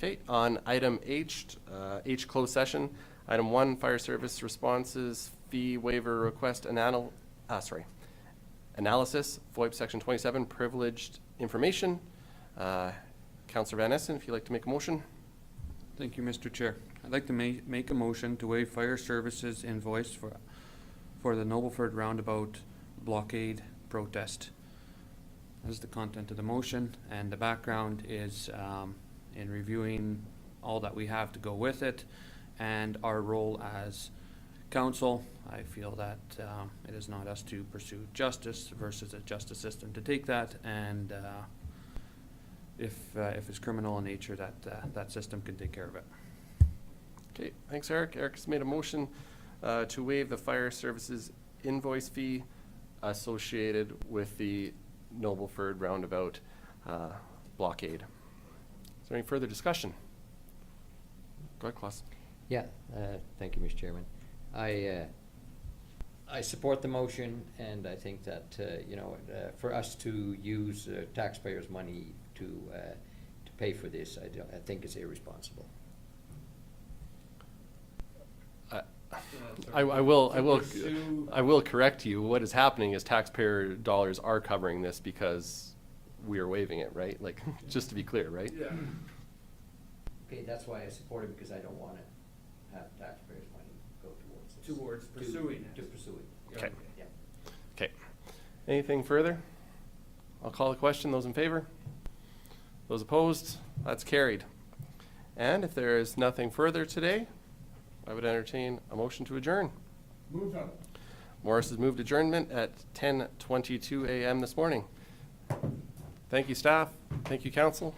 Okay, on item H, closed session. Item 1, fire service responses, fee waiver request analysis, FOIP section 27, privileged information. Councillor Van Essen, if you'd like to make a motion. Thank you, Mr. Chair. I'd like to make a motion to waive fire services invoice for the Nobleford roundabout blockade protest. That's the content of the motion, and the background is in reviewing all that we have to go with it and our role as council. I feel that it is not us to pursue justice versus a justice system to take that, and if it's criminal in nature, that system can take care of it. Okay, thanks, Eric. Eric's made a motion to waive the fire services invoice fee associated with the Nobleford roundabout blockade. Is there any further discussion? Go ahead, Klaus. Yeah, thank you, Mr. Chairman. I support the motion, and I think that, for us to use taxpayers' money to pay for this, I think it's irresponsible. I will correct you. What is happening is taxpayer dollars are covering this because we are waiving it, right? Like, just to be clear, right? Yeah. Okay, that's why I support it, because I don't want to have taxpayers' money go towards this. Towards pursuing it. To pursue it. Okay. Yeah. Okay. Anything further? I'll call the question. Those in favor? Those opposed? That's carried. And if there is nothing further today, I would entertain a motion to adjourn. Move on. Morris has moved adjournment at 10:22 a.m. this morning. Thank you, staff. Thank you, council.